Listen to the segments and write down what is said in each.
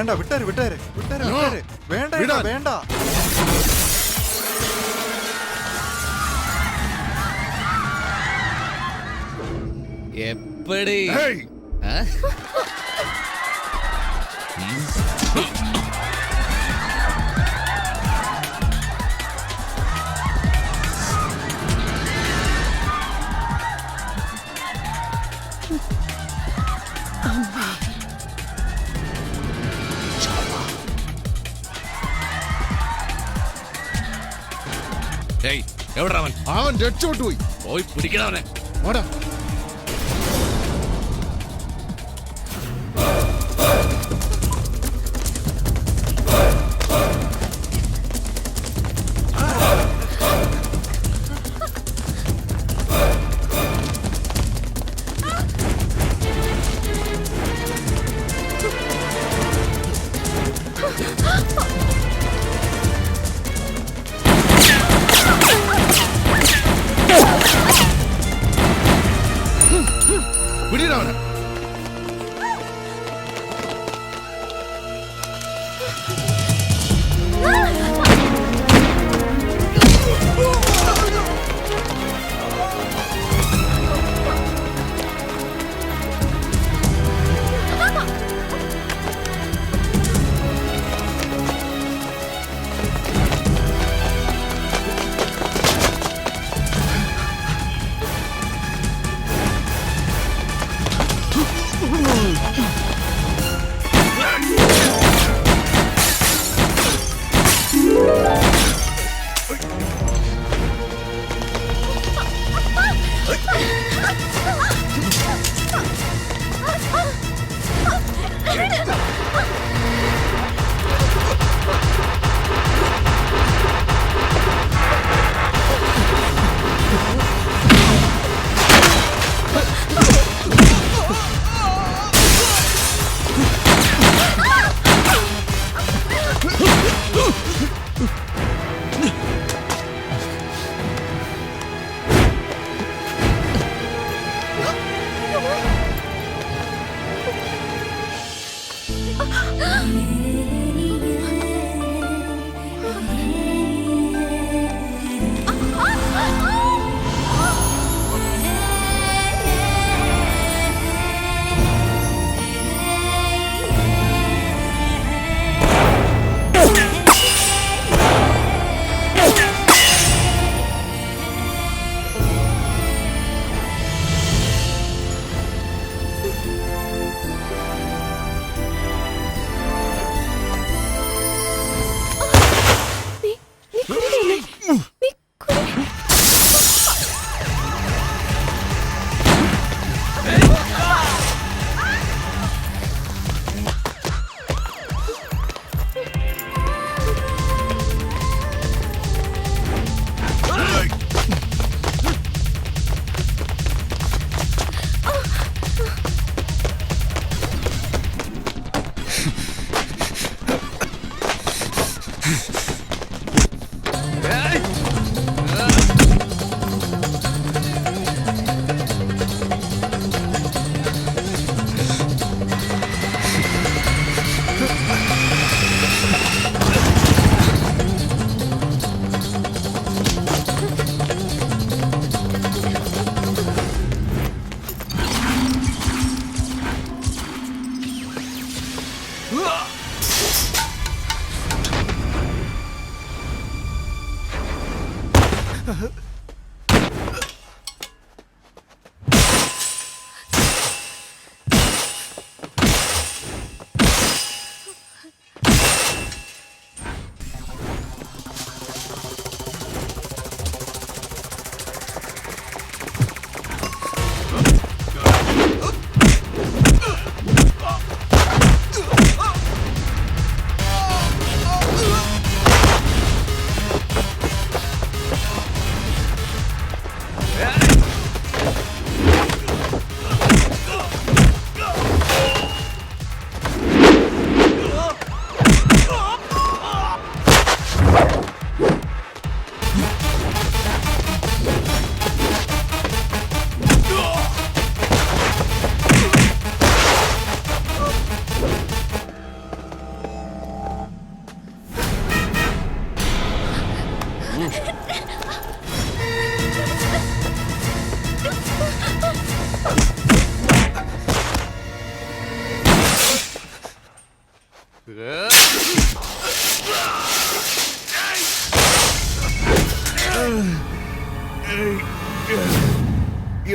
വേണ്ട വിട്ടേര് വിട്ടേര് വിട്ടേര് വിട്ടേര് വേണ്ട വേണ്ട എപ്പടി എവിടെ അവൻ രക്ഷോട്ട് പോയി പിടിക്കണവനെ.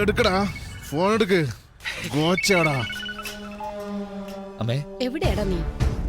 എടുക്കടാ, ഫോൺ എടുക്ക്. ഗോച്ചാടാ. അമ്മേ, എവിടെയാടാ നീ?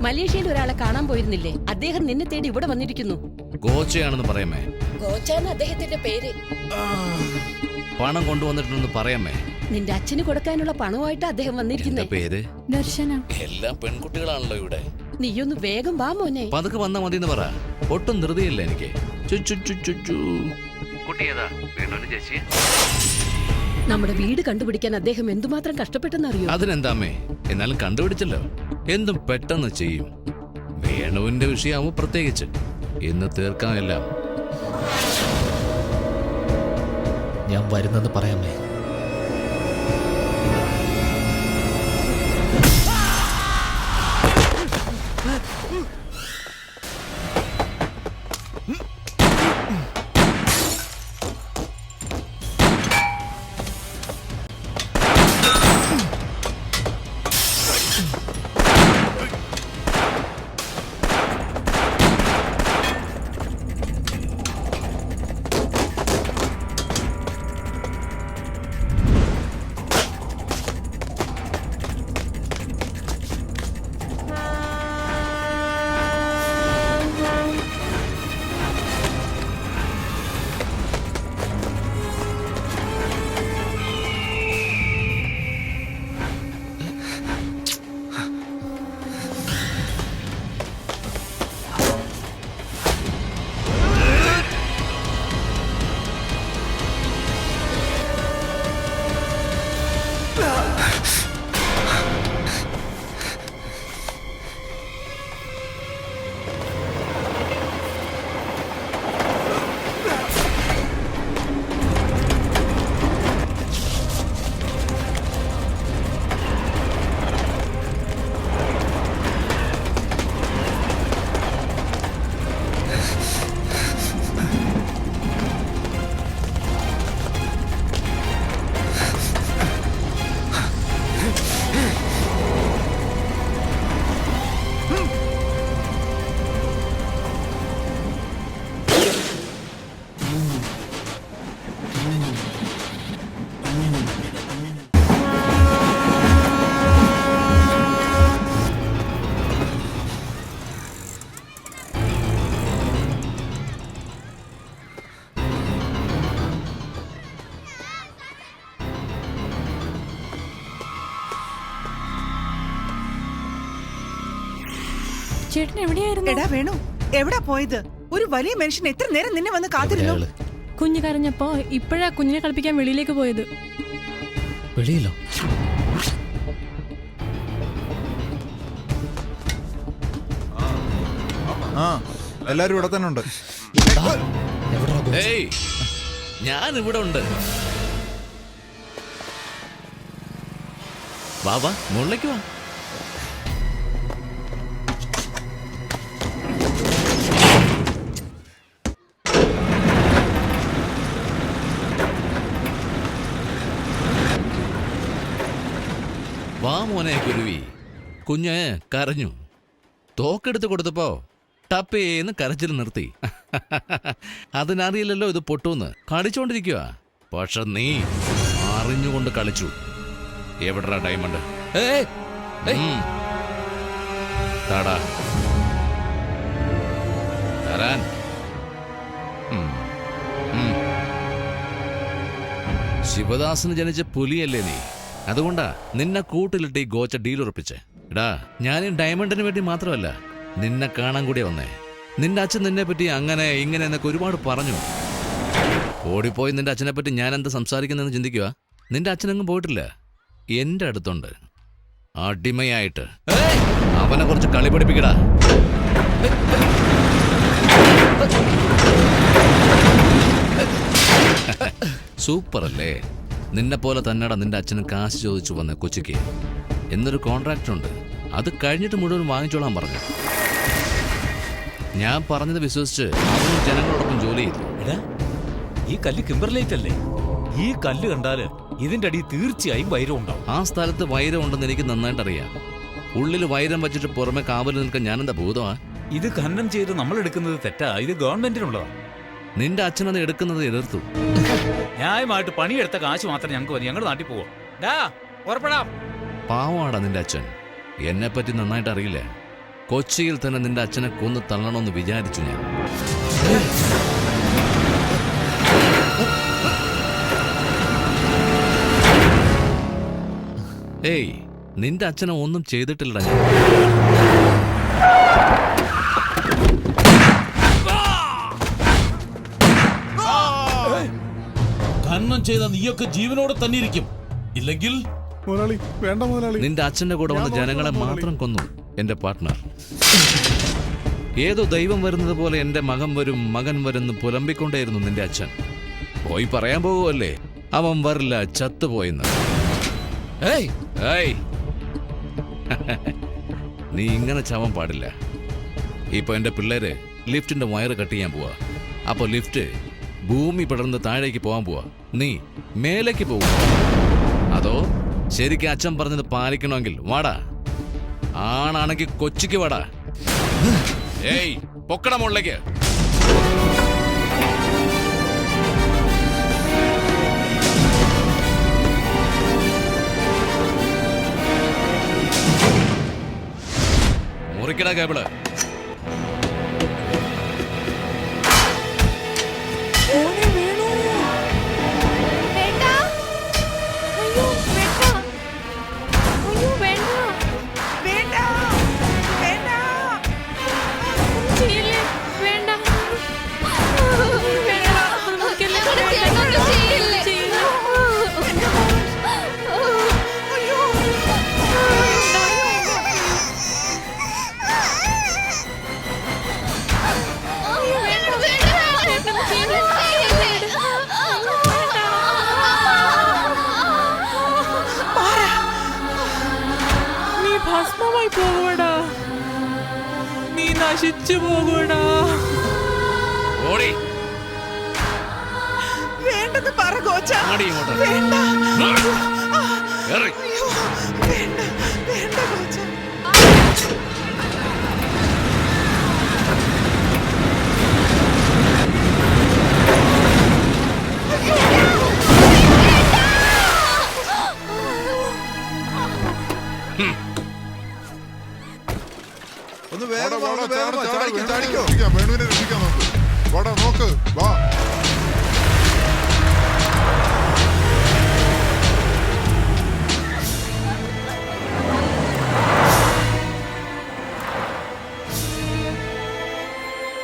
മലേഷ്യയിൽ ഒരാളെ കാണാൻ പോയിരുന്നില്ലേ? അദ്ദേഹം നിന്നെ തേടി ഇവിടെ വന്നിരിക്കുന്നു. ഗോച്ചയാണെന്ന് പറയാമേ. ഗോച്ചാന്ന് അദ്ദേഹത്തിന്റെ പേര്. പണം കൊണ്ടുവന്നിട്ടുണ്ടെന്ന് പറയാമേ. നിന്റെ അച്ഛന് കൊടുക്കാനുള്ള പണമായിട്ട് അദ്ദേഹം വന്നിരിക്കുന്നേ. പേര് ദർശന. എല്ലാം പെൺകുട്ടികളാണല്ലോ ഇവിടെ. നീയൊന്ന് വേഗം വാ മോനെ. പതുക്കെ വന്നാ മതി എന്ന് പറ. ഒട്ടും ധൃതിയില്ല എനിക്ക്. നമ്മുടെ വീട് കണ്ടുപിടിക്കാൻ അദ്ദേഹം എന്തുമാത്രം കഷ്ടപ്പെട്ടെന്നറിയോ? അതിനെന്താമേ, എന്നാലും കണ്ടുപിടിച്ചല്ലോ. എന്തും പെട്ടെന്ന് ചെയ്യും. വേണുവിന്റെ വിഷയമാവും പ്രത്യേകിച്ച്. ഇന്ന് തീർക്കാമെല്ലാം. ഞാൻ വരുന്നെന്ന് പറയാമേ. ചേട്ടൻ എവിടെയായിരുന്നു? എടാ വേണു, എവിടാ പോയത്? ഒരു വലിയ മനുഷ്യൻ എത്ര നേരം നിന്നെ വന്ന് കാത്തിരുന്നു. കുഞ്ഞ് കരഞ്ഞപ്പോ ഇപ്പോഴാ കുഞ്ഞിനെ കളിപ്പിക്കാൻ വെളിയിലേക്ക് പോയത്. വെളിയിലോ? ആ, എല്ലാരും ഇവിടെ തന്നെ ഉണ്ട്. ഏയ്, ഞാൻ ഇവിടെ ഉണ്ട്. വാ വാ, മുകളിലേക്ക് വാ. വാ മോനെ കുരുവി. കുഞ്ഞ് കരഞ്ഞു. തോക്കെടുത്ത് കൊടുത്തപ്പോ ടപ്പേന്ന് കരച്ചിൽ നിർത്തി. അതിനറിയില്ലല്ലോ ഇത് പൊട്ടൂന്ന്. കളിച്ചോണ്ടിരിക്കുക. പക്ഷെ നീ അറിഞ്ഞുകൊണ്ട് കളിച്ചു. എവിടാ ഡയമണ്ട്? താടാ തരാൻ. ശിവദാസന് ജനിച്ച പുലിയല്ലേ നീ? അതുകൊണ്ടാ നിന്നെ കൂട്ടിലിട്ട് ഈ ഗോച്ച ഡീൽ ഉറപ്പിച്ചേ. എടാ, ഞാൻ ഈ ഡയമണ്ടിന് വേണ്ടി മാത്രമല്ല, നിന്നെ കാണാൻ കൂടി വന്നേ. നിന്റെ അച്ഛൻ നിന്നെ പറ്റി അങ്ങനെ ഇങ്ങനെ എന്നൊക്കെ ഒരുപാട് പറഞ്ഞു. ഓടിപ്പോയി നിന്റെ അച്ഛനെ പറ്റി ഞാൻ എന്താ സംസാരിക്കുന്നതെന്ന് ചിന്തിക്കുക. നിന്റെ അച്ഛനെങ്ങും പോയിട്ടില്ല, എന്റെ അടുത്തുണ്ട് അടിമയായിട്ട്. അവനെ കുറച്ച് കളി പഠിപ്പിക്കടാ. സൂപ്പർ അല്ലേ? നിന്നെ പോലെ തന്നെടാ നിന്റെ അച്ഛന് കാശ് ചോദിച്ചു വന്ന കൊച്ചിക്ക്. എന്നൊരു കോൺട്രാക്റ്റ് ഉണ്ട്, അത് കഴിഞ്ഞിട്ട് മുഴുവൻ വാങ്ങിച്ചോളാൻ പറഞ്ഞു. ഞാൻ പറഞ്ഞത് വിശ്വസിച്ച് അവനും ജനങ്ങളോടൊപ്പം ജോലി ചെയ്തു. എടാ, ഈ കല്ല് കിംബർലൈറ്റ് അല്ലേ? ഈ കല്ല് കണ്ടാല് ഇതിന്റെ അടിയിൽ തീർച്ചയായും വൈരം ഉണ്ടാവും. ആ സ്ഥലത്ത് വൈരം ഉണ്ടെന്ന് എനിക്ക് നന്നായിട്ട് അറിയാം. ഉള്ളിൽ വൈരം വച്ചിട്ട് പുറമെ കാവൽ നിൽക്കാൻ ഞാനെന്താ ഭൂതമാ? ഇത് ഖനനം ചെയ്ത് നമ്മൾ എടുക്കുന്നത് തെറ്റാ. ഇത് ഗവൺമെന്റിനുള്ളതാ. നിന്റെ അച്ഛനത് എടുക്കുന്നത് എതിർത്തു. ന്യായമായിട്ട് പണിയെടുത്ത കാശ് മാത്രം ഞങ്ങൾക്ക് മതി. ഞങ്ങളുടെ നാട്ടിൽ പോവാം. പുറപ്പെടാം. പാവാടാ നിന്റെ അച്ഛൻ. എന്നെപ്പറ്റി നന്നായിട്ട് അറിയില്ല. കൊച്ചിയിൽ തന്നെ നിന്റെ അച്ഛനെ കൊന്ന് തള്ളണമെന്ന് വിചാരിച്ചു ഞാൻ. ഏയ്, നിന്റെ അച്ഛനെ ഒന്നും ചെയ്തിട്ടില്ലടാ ഞാൻ. ഖനനം ചെയ്ത നീയൊക്കെ ജീവനോടെ തന്നെ ഇരിക്കും. ഇല്ലെങ്കിൽ മുതലാളി വേണ്ട മുതലാളി. നിന്റെ അച്ഛന്റെ കൂടെ വന്ന ജനങ്ങളെ മാത്രം കൊന്നു എന്റെ പാർട്ട്ണർ. ഏതോ ദൈവം വരുന്നത് പോലെ എന്റെ മകൻ വരും മകൻ വരുന്ന് പുലമ്പിക്കൊണ്ടേയിരുന്നു നിന്റെ അച്ഛൻ. പോയി പറയാൻ പോകുമല്ലേ അവൻ വരില്ല, ചത്തുപോയെന്ന്. ഏയ്, ഏയ് നീ ഇങ്ങനെ ചാവാൻ പാടില്ല. ഇപ്പൊ എന്റെ പിള്ളേര് ലിഫ്റ്റിന്റെ വയറ് കട്ട് ചെയ്യാൻ പോവാ. അപ്പൊ ലിഫ്റ്റ് ഭൂമി പടർന്ന് താഴേക്ക് പോവാൻ പോവാ. നീ മേലേക്ക് പോവുക. അതോ ശരിക്കും അച്ഛൻ പറഞ്ഞത് പാലിക്കണമെങ്കിൽ വാടാ. ആണാണെങ്കിൽ കൊച്ചിക്ക് വാടാ. ഏയ്, പൊക്കട മുകളിലേക്ക്. മുറിക്കട കേബിള്. വേണ്ട വേണ്ട. നീ ഭസ്മമായി പോകൂടാ. നീ നശിച്ചു പോകൂടാ. ഓടി വേണ്ടെന്ന് പറ കോച്ച. ഓടി ഇങ്ങോട്ട്. വേണ്ട. ഏറി. അയ്യോ, വേണ്ട വേണ്ട കോച്ച. ഒന്ന് വേഗം വാ, ഒന്ന് വേഗം വാ. ചാടിക്കോ. വേണുവിനെ രക്ഷിക്കാൻ നോക്ക്. വാടാ നോക്ക്. വാ.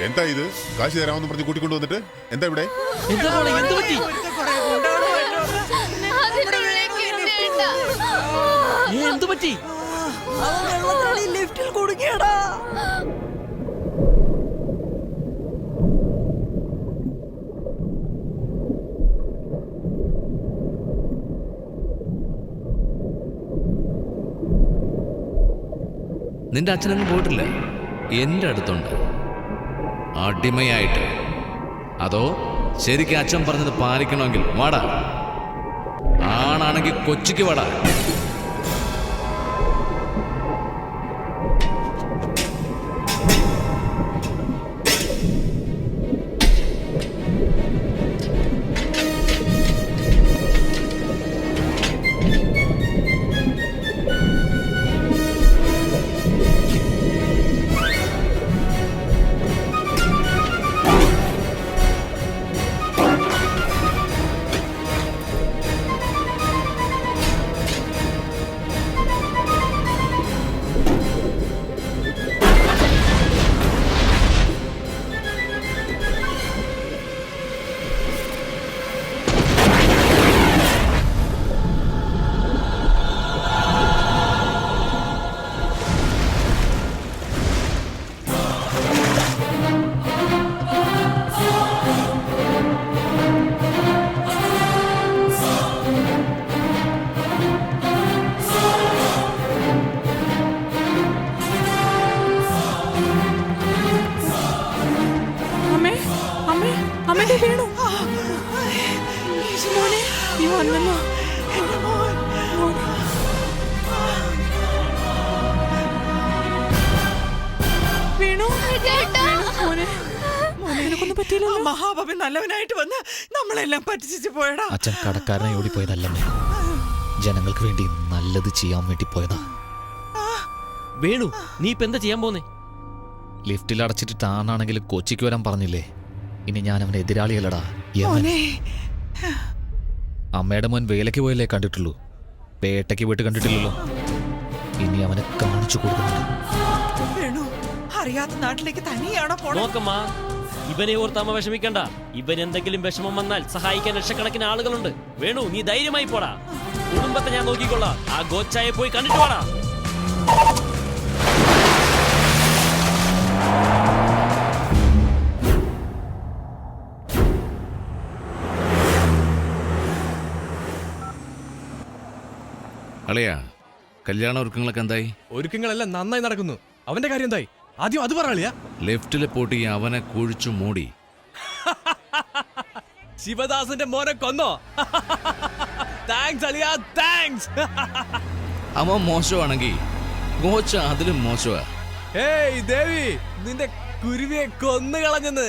എന്താ ഇത്? കാശ് തരാമെന്ന് പറഞ്ഞ് കൂട്ടിക്കൊണ്ടു വന്നിട്ട് എന്താ ഇവിടെ? എന്താ മോളെ, എന്ത് പറ്റി? എന്ത് പറ്റി? ലിഫ്റ്റിൽ കുടുങ്ങിയടാ. നിന്റെ അച്ഛനൊന്നും പോയിട്ടില്ല. എന്റെ അടുത്തുണ്ട് അടിമയായിട്ട്. അതോ ശരിക്കും അച്ഛൻ പറഞ്ഞത് പാലിക്കണമെങ്കിൽ വാടാ. ആണാണെങ്കിൽ കൊച്ചിക്ക് വാടാ. വേണു മോനെ നീ വന്നല്ലോ വേണു മോനെ മോനെ പറ്റിയില്ലല്ലോ. മഹാബാബൻ നല്ലവനായിട്ട് വന്ന് നമ്മളെല്ലാം പറ്റിച്ചു പോയടാ. അച്ഛൻ കടക്കാരനെ ഓടിപ്പോയതല്ലമ്മേ, ജനങ്ങൾക്ക് വേണ്ടി നല്ലത് ചെയ്യാൻ വേണ്ടി പോയതാ. വേണു നീ ഇപ്പൊ എന്താ ചെയ്യാൻ പോന്നേ? ലിഫ്റ്റിൽ അടച്ചിട്ട് താനാണെങ്കിൽ കൊച്ചിക്ക് വരാൻ പറഞ്ഞില്ലേ, ഇനി ഞാൻ അവനെ എതിരാളിയല്ലടാ യമൻ. മോനെ അമ്മയുടെ മോൻ വേലയ്ക്ക് പോയല്ലേ കണ്ടിട്ടുള്ളൂ, പേട്ടയ്ക്ക് പോയിട്ട് കണ്ടിട്ടില്ലല്ലോ. ഇനി അവനെ കാണിച്ചു കൊടുക്കുന്നുണ്ട്. വേണു അറിയാത്ത നാട്ടിലേക്ക് തനിയാണോ പോണേ? നോക്കമ്മാ, ഇവനെ ഓർത്ത് അമ്മ വിഷമിക്കണ്ട. ഇവൻ എന്തെങ്കിലും വിഷമം വന്നാൽ സഹായിക്കാൻ ലക്ഷക്കണക്കിന് ആളുകളുണ്ട്. വേണു നീ ധൈര്യമായി പോടാ, കുടുംബത്തെ ഞാൻ നോക്കിക്കൊള്ളാം. ആ ഗോച്ചായെ പോയി കണ്ടിട്ട് പോടാ. അളിയാ, കല്യാണ ഒരുക്കങ്ങളൊക്കെ എന്തായി? ഒരുക്കങ്ങളെല്ലാം നന്നായി നടക്കുന്നു. അവന്റെ കാര്യം എന്തായി? ആദ്യം അത് പറയാ. ലെഫ്റ്റിലെ പൊട്ടി അവനെ കുഴിച്ചു മൂടി. ശിവദാസന്റെ മോനെ കൊന്നോ? താങ്ക്സ് അളിയാ, താങ്ക്സ്. അവൻ മോശമാണെങ്കിൽ ഗോച്ച അതിലും മോശമാ. ഏയ് ദേവി, നിന്റെ കുരുവിയെ കൊന്നു കളഞ്ഞെന്ന്.